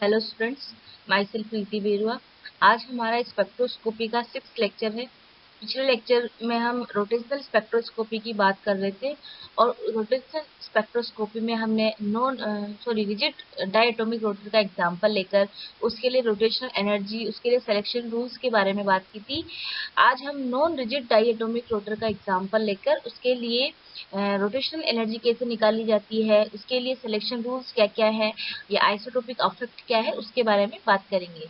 Hello students, my self प्रीति बेरुआ। आज हमारा spectroscopy का 6th लेक्चर है। पिछले लेक्चर में हम रोटेशनल स्पेक्ट्रोस्कोपी की बात कर रहे थे और रोटेशनल स्पेक्ट्रोस्कोपी में हमने रिजिड डायटोमिक रोटर का एग्जांपल लेकर उसके लिए रोटेशनल एनर्जी, उसके लिए सिलेक्शन रूल्स के बारे में बात की थी। आज हम नॉन रिजिड डायटोमिक रोटर का एग्जांपल लेकर उसके लिए रोटेशनल एनर्जी कैसे निकाली जाती है, उसके लिए सिलेक्शन रूल्स क्या क्या है या आइसोटोपिक इफेक्ट क्या है, उसके बारे में बात करेंगे।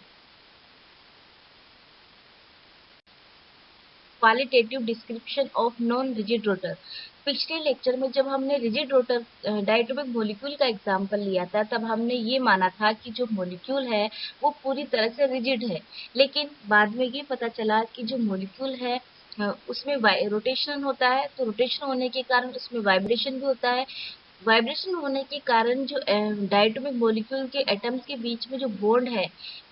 Qualitative description of non rigid rotor. पिछले लेक्चर में जब हमने रिजिड रोटर डायटोमिक मॉलिक्यूल का एग्जांपल लिया था, तब हमने ये माना था कि जो मॉलिक्यूल है वो पूरी तरह से रिजिड है, लेकिन बाद में ये पता चला कि जो मॉलिक्यूल है उसमें रोटेशन होता है, तो रोटेशन होने के कारण उसमें वाइब्रेशन भी होता है। वाइब्रेशन होने के कारण जो डायटोमिक मॉलिक्यूल के एटम्स के बीच में जो बॉन्ड है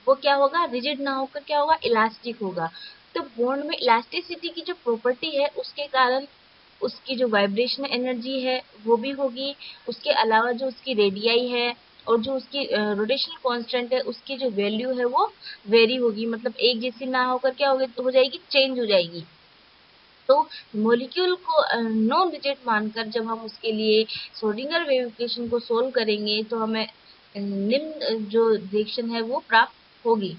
वो क्या होगा, रिजिड ना होकर क्या होगा, इलास्टिक होगा। तो बॉन्ड में इलास्टिसिटी की जो प्रॉपर्टी है उसके कारण उसकी जो वाइब्रेशन एनर्जी है वो भी होगी। उसके अलावा जो उसकी रेडियाई है और जो उसकी रोटेशनल कांस्टेंट है उसकी जो वैल्यू है वो वेरी होगी, मतलब एक जैसी ना होकर क्या होगी, हो जाएगी, चेंज हो जाएगी। तो मॉलिक्यूल को नॉन रिजिड मानकर जब हम उसके लिए श्रोडिंगर वेव इक्वेशन को सोल्व करेंगे तो हमें निम्न जो रिएक्शन है वो प्राप्त होगी।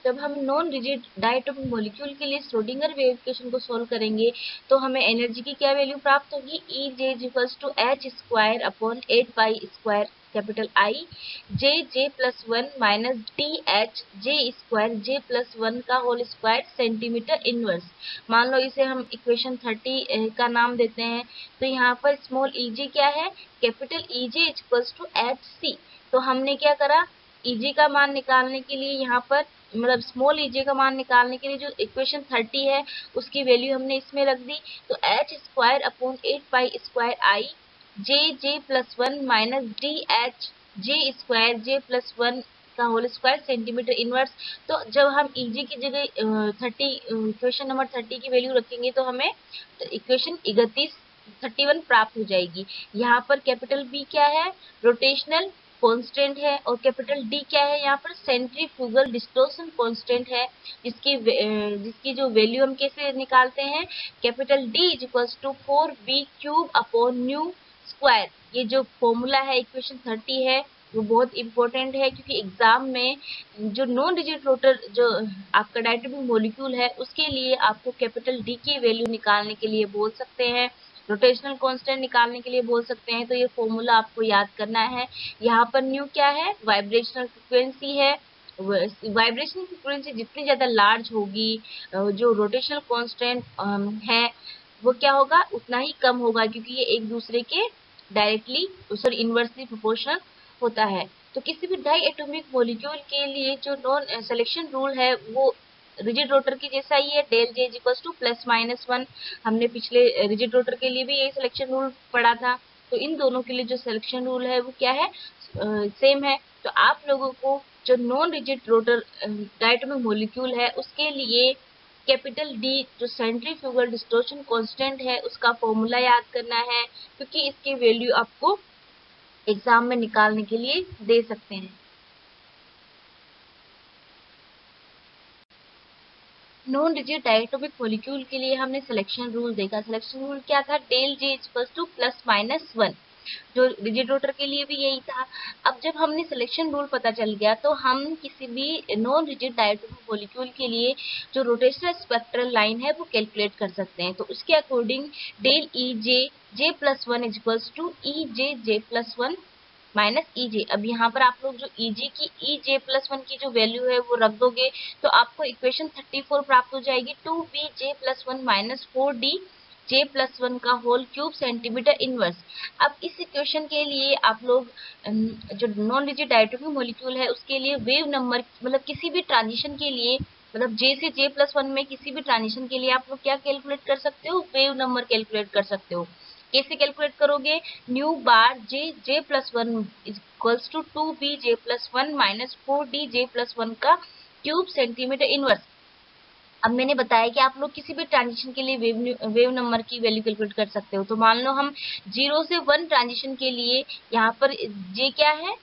जब हम नॉन रिजिड डायटोमिक मॉलिक्यूल के लिए श्रोडिंगर वेव इक्वेशन को सोल्व करेंगे तो हमें एनर्जी की क्या वैल्यू प्राप्त होगी, E J equals to H square upon 8 pi square capital I J plus 1 minus D H J square J plus 1 का होल स्क्वायर सेंटीमीटर इनवर्स। मान लो इसे हम इक्वेशन 30 का नाम देते हैं, तो यहाँ पर स्मॉल ई जे क्या है, capital E J equals to H C. तो हमने क्या करा, ईजे का मान निकालने के लिए यहाँ पर मतलब स्मॉल ईजे का मान निकालने के लिए जो इक्वेशन 30 है उसकी वैल्यू हमने इसमें रख दी। तो H square upon 8 pi square I J plus 1 minus D H J square J plus 1 का होल स्क्वायर सेंटीमीटर इनवर्स। तो जब हम ईजे की जगह 30 इक्वेशन नंबर 30 की वैल्यू रखेंगे तो हमें इक्वेशन 31 प्राप्त हो जाएगी। यहाँ पर कैपिटल बी क्या है, रोटेशनल कांस्टेंट है, और कैपिटल डी क्या है, यहाँ पर सेंट्रीफ्यूगल डिस्टॉर्शन कांस्टेंट है, जिसकी जो वैल्यू हम कैसे निकालते हैं, capital D is equals to 4b cube upon nu square. ये जो फॉर्मूला है इक्वेशन 30 है वो बहुत इंपॉर्टेंट है, क्योंकि एग्जाम में जो नॉन रिजिड रोटर जो आपका डायटोमिक मॉलिक्यूल है उसके लिए आपको कैपिटल डी की वैल्यू निकालने के लिए बोल सकते हैं, रोटेशनल कांस्टेंट निकालने के लिए बोल सकते हैं। तो ये फॉर्मूला आपको याद करना है। यहाँ पर न्यू क्या है, वाइब्रेशनल फ्रिक्वेंसी है। वाइब्रेशनल फ्रिक्वेंसी जितनी ज्यादा लार्ज होगी, जो रोटेशनल कांस्टेंट है वो क्या होगा, उतना ही कम होगा, क्योंकि ये एक दूसरे के डायरेक्टली इनवर्सली प्रोपोर्शनल होता है। तो किसी भी डाई एटॉमिक मॉलिक्यूल के लिए जो नॉन सिलेक्शन रूल है वो रिजिड रोटर की जैसा ही है, डेल जे इक्वल्स टू प्लस माइनस 1। हमने पिछले रिजिड रोटर के लिए भी यही सिलेक्शन रूल पढ़ा था। तो इन दोनों के लिए जो सिलेक्शन रूल है वो क्या है, सेम है। तो आप लोगों को जो non rigid rotor diatomic molecule है उसके लिए कैपिटल डी जो सेंट्रीफ्यूगल डिस्टॉर्शन कांस्टेंट है उसका फॉर्मूला याद करना है, क्योंकि इसकी वैल्यू आपको एग्जाम में निकालने के लिए दे सकते हैं। नॉन रिजिड डायटोमिक मॉलिक्यूल के लिए हमने सिलेक्शन रूल देखा। सिलेक्शन रूल क्या था, डेल जे इक्वल्स टू प्लस माइनस 1। जो रिजिड रोटर के लिए भी यही था। अब जब हमने सिलेक्शन रूल पता चल गया तो हम किसी भी नॉन रिजिड डायटोमिक मॉलिक्यूल के लिए जो रोटेशनल स्पेक्ट्रल लाइन है वो कैलकुलेट कर सकते हैं। तो उसके according del E J plus 1 is equals to E J plus 1 minus E J. अब यहाँ पर आप लोग जो ई जे की ई जे प्लस 1 की जो वैल्यू है वो रख दोगे तो आपको इक्वेशन 34 प्राप्त हो जाएगी, 2b J plus 1 minus 4d J plus 1 का होल क्यूब सेंटीमीटर इनवर्स। अब इस इक्वेशन के लिए आप लोग जो नॉन रिजिड डायटोमिक मॉलिक्यूल है उसके लिए वेव नंबर, मतलब किसी भी ट्रांजिशन के लिए, मतलब जे से जे प्लस 1 में किसी भी ट्रांजिशन के लिए आप लोग क्या कैलकुलेट कर सकते हो, वेव नंबर कैलकुलेट कर सकते हो। कैसे कैलकुलेट करोगे, nu bar J plus 1 equals to 2b J plus 1 minus 4d J plus 1 का क्यूब सेंटीमीटर इनवर्स। अब मैंने बताया कि आप लोग किसी भी ट्रांजिशन के लिए वेव नंबर की वैल्यू कैलकुलेट कर सकते हो। तो मान लो हम 0 से 1 ट्रांजिशन के लिए यहाँ पर जे क्या है,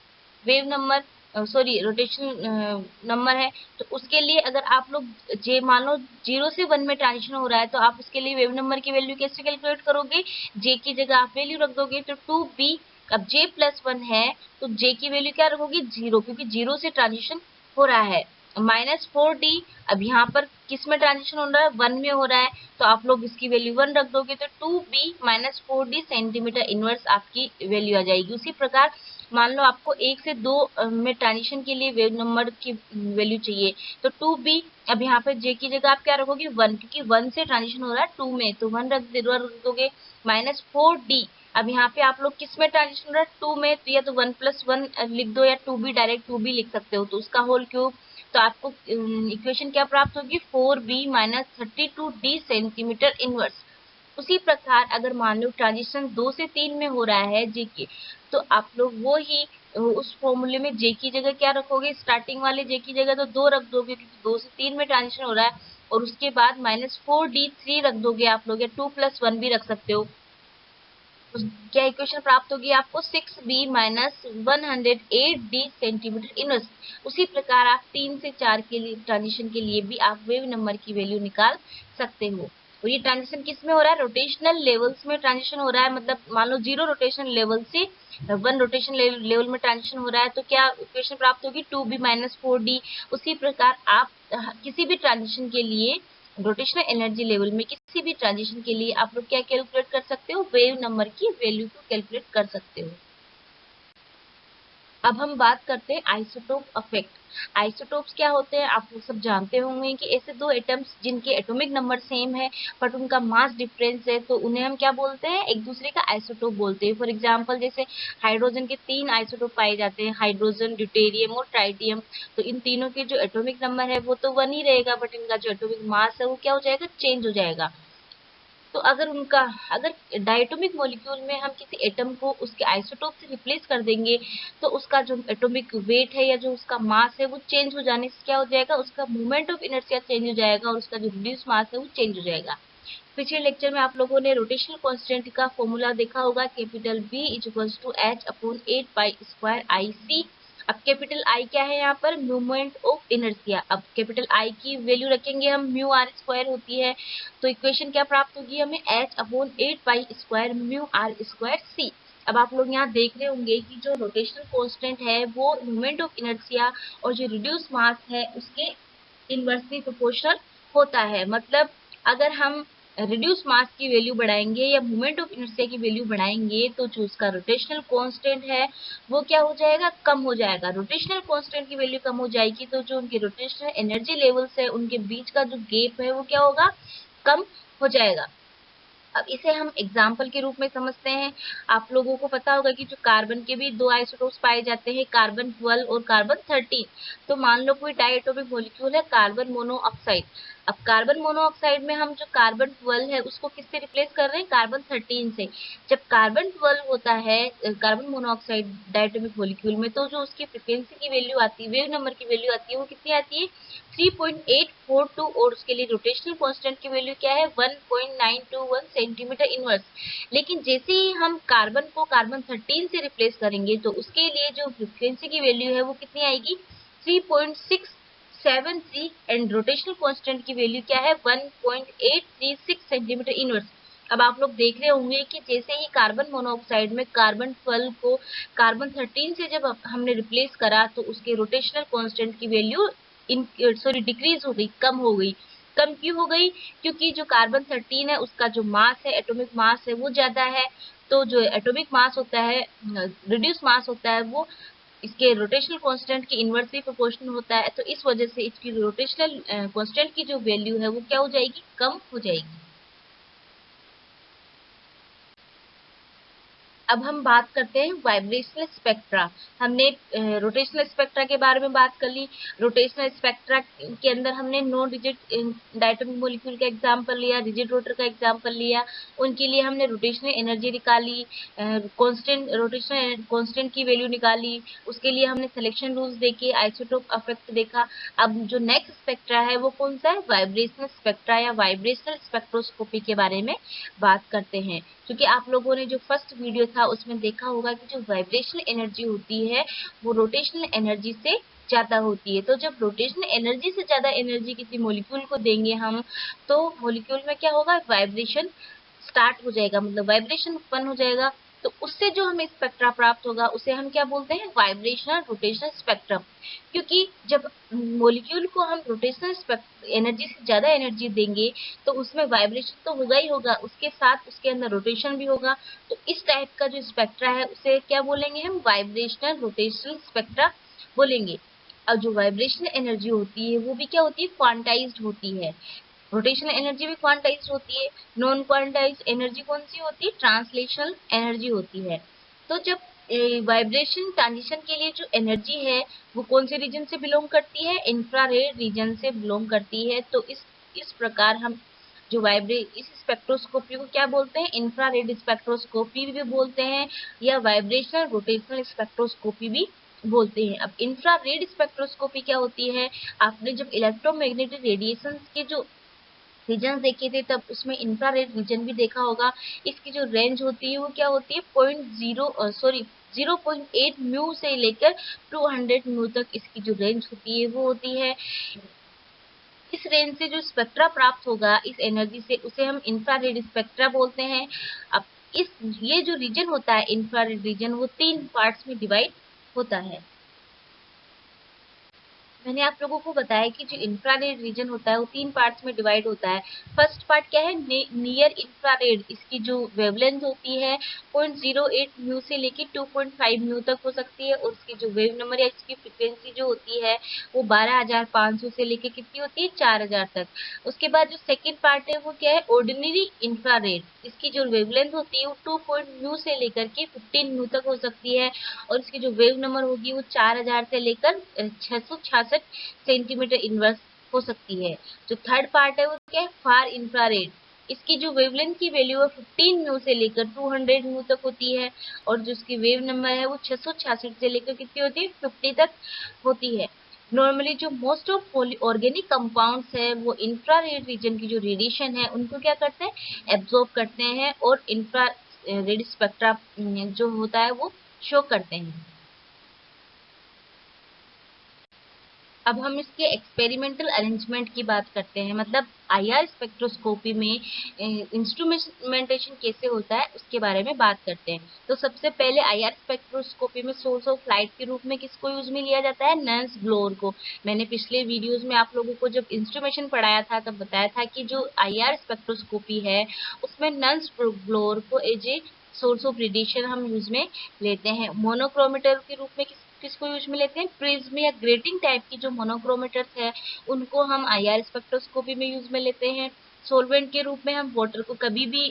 वेव नंबर रोटेशन नंबर है, तो उसके लिए अगर आप लोग जे मान लो 0 से 1 में ट्रांजिशन हो रहा है, तो आप उसके लिए वेव नंबर की वैल्यू कैसे कैलकुलेट करोगे? जे की जगह आप वैल्यू रख दोगे, तो 2b। अब j+1 है तो j की वैल्यू क्या रखोगे? 0, क्योंकि 0 से ट्रांजिशन हो रहा है। -4d, अब यहाँ पर किस में ट्रांजिशन हो रहा है? 1 में हो रहा है, तो आप लोग इसकी वैल्यू 1 रख दोगे, तो 2b - 4d सेंटीमीटर इनवर्स आपकी वैल्यू आ जाएगी। उसी प्रकार मान लो आपको 1 से 2 में ट्रांजिशन के लिए वेव नंबर की वैल्यू चाहिए, तो 2b। अब यहाँ पर j की जगह आप क्या रखोगे? 1, क्योंकि 1 से ट्रांजिशन हो रहा है 2 में, तो 1 रख दोगे। -4d, अब यहाँ पे आप लोग किस में ट्रांजिशन हो रहा है? 2 में, तो या तो 1 + 1 लिख दो, या 2b डायरेक्ट 2b लिख सकते हो, तो उसका होल क्यूब। तो आपको इक्वेशन क्या प्राप्त होगी? 4b - 32d centimetre inverse. उसी प्रकार अगर मान लो ट्रांजिशन 2 से 3 में हो रहा है जे के, तो आप लोग वो ही उस फॉर्मूले में जे की जगह क्या रखोगे? स्टार्टिंग वाले जे की जगह तो 2 रख दोगे, क्योंकि 2 से 3 में ट्रांजिशन हो रहा है, और उसके बाद -4d 3 रख दोगे आप लोग, या 2 + 1 भी रख सकते हो। क्या इक्वेशन प्राप्त होगी आपको? 6b - 108d centimetre inverse. उसी प्रकार आप 3 से 4 के लिए ट्रांजिशन के लिए भी आप वेव नंबर की वैल्यू निकाल सकते हो। और ये ट्रांजिशन किस में हो रहा है? रोटेशनल लेवल्स में ट्रांजिशन हो रहा है, मतलब मान लो 0 रोटेशन लेवल से 1 रोटेशन लेवल में ट्रांजिशन हो रहा है, तो क्या इक्वेशन प्राप्त होगी? 2b - 4d। उसी प्रकार आप किसी भी ट्रांजिशन के लिए रोटेशनल एनर्जी लेवल में किसी भी ट्रांजिशन के लिए आप लोग क्या कैलकुलेट कर सकते हो? वेव नंबर की वैल्यू को कैलकुलेट कर सकते हो। अब हम बात करते हैं आइसोटोप इफेक्ट। आइसोटोप्स क्या होते हैं? आप लोग सब जानते होंगे कि ऐसे दो एटम्स जिनके एटॉमिक नंबर सेम है बट उनका मास डिफरेंस है, तो उन्हें हम क्या बोलते हैं? एक दूसरे का आइसोटोप बोलते हैं। फॉर एग्जांपल जैसे हाइड्रोजन के 3 आइसोटोप पाए जाते हैं, हाइड्रोजन, ड्यूटेरियम और ट्राइटियम। तो इन तीनों के जो एटॉमिक नंबर है वो तो 1 ही रहेगा, बट इनका जो एटॉमिक मास है वो क्या हो जाएगा? चेंज हो जाएगा। तो अगर डायटोमिक मॉलिक्यूल में हम किसी एटम को उसके आइसोटोप से रिप्लेस कर देंगे, तो उसका जो एटॉमिक वेट है या जो उसका मास है वो चेंज हो जाने से क्या हो जाएगा? उसका मोमेंट ऑफ इनर्शिया चेंज हो जाएगा, और उसका जो रिड्यूस मास है वो चेंज हो जाएगा। पिछले लेक्चर में आप लोगों ने रोटेशनल कांस्टेंट का फॉर्मूला देखा होगा, कैपिटल B = h/8π²IC। अब कैपिटल I क्या है यहाँ पर? Moment of inertia. अब कैपिटल I की वैल्यू रखेंगे हम, μr² होती है, तो इक्वेशन क्या प्राप्त होगी हमें? h/8π² μr²c। अब आप लोग यहाँ देख रहे होंगे कि जो रोटेशनल कांस्टेंट है वो मोमेंट ऑफ इनर्शिया और जो रिड्यूस मास है उसके इनवर्सली प्रोपोर्शनल होता है। मतलब अगर हम रिड्यूस मास की वैल्यू बढ़ाएंगे या मोमेंट ऑफ इनर्शिया की वैल्यू बढ़ाएंगे, तो जो उसका रोटेशनल कांस्टेंट है वो क्या हो जाएगा? कम हो जाएगा। रोटेशनल कांस्टेंट की वैल्यू कम हो जाएगी, तो जो उनके रोटेशनल एनर्जी लेवल्स है उनके बीच का जो गैप है वो क्या होगा? कम हो जाएगा। अब इसे हम एग्जाम्पल के रूप में समझते हैं। आप लोगों को पता होगा कि जो कार्बन के भी 2 आइसोटोप्स पाए जाते हैं, कार्बन 12 और कार्बन 13। तो मान लो कोई डायटोमिक मॉलिक्यूल है कार्बन मोनोऑक्साइड। अब कार्बन मोनोऑक्साइड में हम जो कार्बन 12 है उसको किससे रिप्लेस कर रहे हैं? कार्बन 13 से। जब कार्बन 12 होता है कार्बन मोनोऑक्साइड डायटोमिक मॉलिक्यूल में, तो जो उसकी फ्रिक्वेंसी की वैल्यू आती है, वेव नंबर की वैल्यू आती है, वो कितनी आती है? 3.842, और उसके लिए रोटेशनल कांस्टेंट की वैल्यू क्या है? 1.921 सेंटीमीटर इनवर्स। लेकिन जैसे ही हम कार्बन को कार्बन 13 से रिप्लेस करेंगे, तो उसके लिए जो फ्रिक्वेंसी की वैल्यू है वो कितनी आएगी? 3.673, एंड रोटेशनल कांस्टेंट की वैल्यू क्या है? 1.836 सेंटीमीटर इनवर्स। अब आप लोग देख रहे होंगे कि जैसे ही कार्बन मोनोऑक्साइड में कार्बन 12 को कार्बन 13 से जब हमने रिप्लेस करा, तो उसके रोटेशनल कांस्टेंट की वैल्यू डिक्रीज हो गई, कम हो गई। कम क्यों हो गई? क्योंकि जो कार्बन 13 है उसका जो मास है, एटॉमिक मास है, वो ज्यादा है। तो जो एटॉमिक मास होता है, रिड्यूस मास होता है, वो इसके रोटेशनल कांस्टेंट के इनवर्सली प्रोपोर्शनल होता है। तो इस वजह से इसकी रोटेशनल कांस्टेंट की जो वैल्यू है वो क्या हो जाएगी? कम हो जाएगी। अब हम बात करते हैं वाइब्रेशनल स्पेक्ट्रा। हमने रोटेशनल स्पेक्ट्रा के बारे में बात कर ली। रोटेशनल स्पेक्ट्रा के अंदर हमने नो डिजिट डायटोमिक मॉलिक्यूल का एग्जांपल लिया, रिजिड रोटर का एग्जांपल लिया। उनके लिए हमने रोटेशनल एनर्जी निकाली, कांस्टेंट रोटेशनल कांस्टेंट की वैल्यू निकाली। उसके लिए हमने सिलेक्शन रूल्स देखे, आइसोटोप इफेक्ट देखा। अब जो नेक्स्ट स्पेक्ट्रा है वो कौन सा है? वाइब्रेशनल स्पेक्ट्रा या वाइब्रेशनल स्पेक्ट्रोस्कोपी के बारे में बात करते हैं। क्योंकि आप लोगों ने जो फर्स्ट वीडियो था था उसमें देखा होगा कि जो वाइब्रेशनल एनर्जी होती है वो रोटेशनल एनर्जी से ज्यादा होती है। तो जब रोटेशनल एनर्जी से ज्यादा एनर्जी किसी मॉलिक्यूल को देंगे हम, तो मॉलिक्यूल में क्या होगा, वाइब्रेशन स्टार्ट हो जाएगा, मतलब वाइब्रेशन उत्पन्न हो जाएगा। तो उससे जो हमें स्पेक्ट्रा प्राप्त होगा उसे हम क्या बोलते हैं, वाइब्रेशनल रोटेशनल स्पेक्ट्रम। क्योंकि जब मॉलिक्यूल को हम रोटेशनल एनर्जी से ज्यादा एनर्जी देंगे तो उसमें वाइब्रेशन तो होगा ही होगा, उसके साथ उसके अंदर रोटेशन भी होगा। तो इस टाइप का जो स्पेक्ट्रा है उसे क्या बोलेंगे हम, वाइब्रेशनल रोटेशनल स्पेक्ट्रा बोलेंगे। और जो वाइब्रेशनल एनर्जी होती है वो भी क्या होती है, क्वांटाइज्ड होती है। रोटेशनल एनर्जी भी क्वांटाइज्ड होती है। नॉन क्वांटाइज्ड एनर्जी कौन सी होती है, ट्रांसलेशनल एनर्जी होती है। तो जब वाइब्रेशन ट्रांजिशन के लिए जो एनर्जी है वो कौन से रीजन से बिलोंग करती है, इंफ्रारेड रीजन से बिलोंग करती है। तो इस प्रकार हम जो इस स्पेक्ट्रोस्कोपी को क्या बोलते हैं, इंफ्रारेड स्पेक्ट्रोस्कोपी भी बोलते हैं या वाइब्रेशनल रोटेशनल स्पेक्ट्रोस्कोपी भी बोलते हैं। अब इंफ्रारेड स्पेक्ट्रोस्कोपी क्या होती है, आपने जब इलेक्ट्रोमैग्नेटिक रेडिएशन के जो रीजन देखे थे तब उसमें इंफ्रारेड रीजन भी देखा होगा। इसकी जो रेंज होती है वो क्या होती है, 0.8 म्यू से लेकर 200 म्यू तक इसकी जो रेंज होती है वो होती है। इस रेंज से जो स्पेक्ट्रा प्राप्त होगा इस एनर्जी से उसे हम इंफ्रारेड स्पेक्ट्रा बोलते हैं। अब ये जो रीजन होता है इंफ्रारेड रीजन वो 3 पार्ट्स में डिवाइड होता है। मैंने आप लोगों को बताया कि जो इंफ्रारेड रीजन होता है वो 3 पार्ट्स में डिवाइड होता है। फर्स्ट पार्ट क्या है, नियर इंफ्रारेड, इसकी जो वेवलेंथ होती है 0.08 म्यू से लेके 2.5 म्यू तक हो सकती है, और उसकी जो वेव नंबर या इसकी फ्रिक्वेंसी जो होती है वो 12,500 से लेके कितनी होती है, 4,000 तक। उसके बाद जो सेकेंड पार्ट है वो क्या है, ऑर्डिनरी इंफ्रारेड, इसकी जो वेवलेंथ होती है वो 2 म्यू से लेकर के 15 म्यू तक हो सकती है, और इसकी जो वेव नंबर होगी वो 4,000 से लेकर 666 सेंटीमीटर इनवर्स हो सकती है। जो थर्ड पार्ट है वो क्या है, फार इंफ्रारेड, इसकी जो वेवलेंथ की वैल्यू है 15 म्यू से लेकर 200 म्यू तक होती है, और जो इसकी वेव नंबर है वो 666 से लेकर कितनी होती है, 50 तक होती है। नॉर्मली जो मोस्ट ऑफ ऑर्गेनिक कंपाउंड्स है वो इंफ्रारेड रीजन की जो रेडिएशन है उनको क्या करते हैं, एब्जॉर्ब करते हैं, और इंफ्रारेड स्पेक्ट्रा जो होता है वो शो करते हैं। अब हम इसके एक्सपेरिमेंटल अरेंजमेंट की बात करते हैं, मतलब आईआर स्पेक्ट्रोस्कोपी में इंस्ट्रूमेंटेशन कैसे होता है उसके बारे में बात करते हैं। तो सबसे पहले आईआर स्पेक्ट्रोस्कोपी में सोर्स ऑफ लाइट के रूप में किसको यूज में लिया जाता है, नन्स ब्लोअर को। मैंने पिछले वीडियोस में आप लोगों को जब इंस्ट्रूमेंटेशन पढ़ाया था तब बताया था कि जो आईआर स्पेक्ट्रोस्कोपी है उसमें नन्स ब्लोअर को as a source of radiation हम यूज में लेते हैं। मोनोक्रोमीटर के रूप में किसको यूज में लेते हैं, प्रिज्म या ग्रेटिंग टाइप की जो मोनोक्रोमीटर्स है उनको हम आईआर स्पेक्ट्रोस्कोपी में यूज में लेते हैं। सोलवेंट के रूप में हम वाटर को कभी भी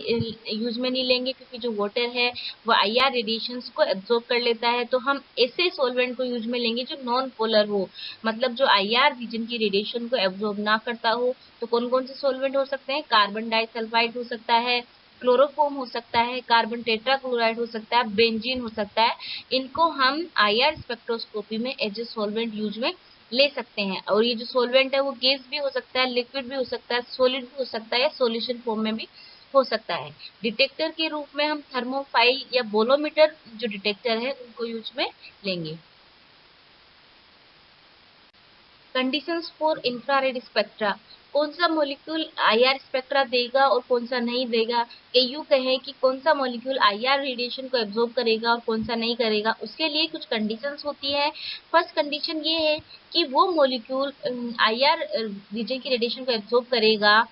यूज में नहीं लेंगे, क्योंकि जो वाटर है वो आईआर रेडिएशंस को एब्जॉर्ब कर लेता है। तो हम ऐसे सोलवेंट को यूज में लेंगे जो नॉन पोलर हो, मतलब जो आईआर रीजन की रेडिएशन को एब्जॉर्ब ना करता हो। तो कौन कौन से सोलवेंट हो सकते हैं, कार्बन डाइसल्फाइड हो सकता है, क्लोरोफॉर्म हो सकता है, कार्बन टेट्राक्लोराइड हो सकता है, बेंजीन हो सकता है। इनको हम आईआर स्पेक्ट्रोस्कोपी में एज ए सॉल्वेंट यूज में ले सकते हैं। और ये जो सॉल्वेंट है वो गैस भी हो सकता है, लिक्विड भी हो सकता है, सॉलिड भी हो सकता है, सॉल्यूशन फॉर्म में भी हो सकता है। डिटेक्टर के रूप में हम थर्मोफाइल या बोलोमीटर जो डिटेक्टर है उनको यूज में लेंगे। कंडीशंस फॉर इंफ्रारेड स्पेक्ट्रा, कौन सा मॉलिक्यूल आईआर स्पेक्ट्रा देगा और कौन सा नहीं देगा। यूं कहें कि कौन सा मॉलिक्यूल आईआर रेडिएशन को एब्जॉर्ब करेगा और कौन सा नहीं करेगा, उसके लिए कुछ कंडीशंस होती है। फर्स्ट कंडीशन ये है कि वो मॉलिक्यूल आईआर रीजन की रेडिएशन को एब्जॉर्ब करेगा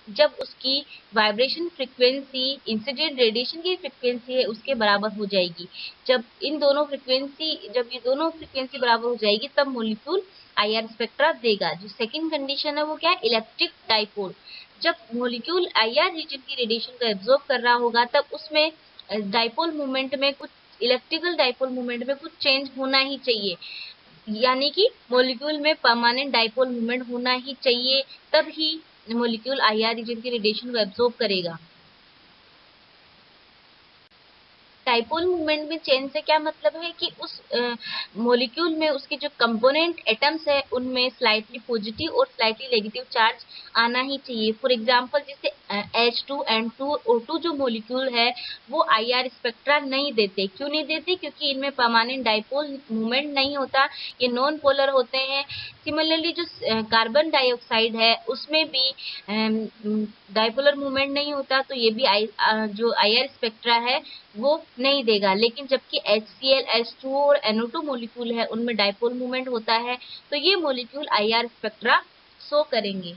जब उसकी वाइब्रेशन फ्रीक्वेंसी इंसिडेंट रेडिएशन की फ्रीक्वेंसी है उसके बराबर हो जाएगी। जब ये दोनों फ्रीक्वेंसी बराबर हो जाएगी तब मॉलिक्यूल आईआर स्पेक्ट्रा देगा। जो सेकंड कंडीशन है वो क्या है, इलेक्ट्रिक डाइपोल। जब मॉलिक्यूल आईआर रीजन की रेडिएशन को एब्जॉर्ब कर रहा होगा तब उसमें डाइपोल मूवमेंट में कुछ इलेक्ट्रिकल डाइपोल मूवमेंट में कुछ चेंज होना ही चाहिए, यानी कि मॉलिक्यूल में परमानेंट डाइपोल मूवमेंट होना ही चाहिए, तब ही मॉलिक्यूल आईआर रीजन की रेडिएशन को एब्जॉर्ब करेगा। डाइपोल मूवमेंट में चेंज से क्या मतलब है कि उस मॉलिक्यूल में उसके जो कंपोनेंट एटम्स है उनमें स्लाइटली पॉजिटिव और स्लाइटली नेगेटिव चार्ज आना ही चाहिए। फॉर एग्जांपल जैसे H2 N2 O2 जो मोलिक्यूल है वो IR स्पेक्ट्रा नहीं देते। क्यों नहीं देते? क्योंकि इनमें परमानेंट डाइपोल मूवमेंट नहीं होता, ये नॉन पोलर होते हैं। सिमिलरली जो कार्बन डाइऑक्साइड है उसमें भी डाइपोलर मूवमेंट नहीं होता, तो ये भी जो IR स्पेक्ट्रा है वो नहीं देगा। लेकिन जबकि HCl H2O और NO2 मोलिक्यूल है उनमें डाइपोल मूवमेंट होता है, तो ये मोलिक्यूल IR स्पेक्ट्रा शो करेंगे।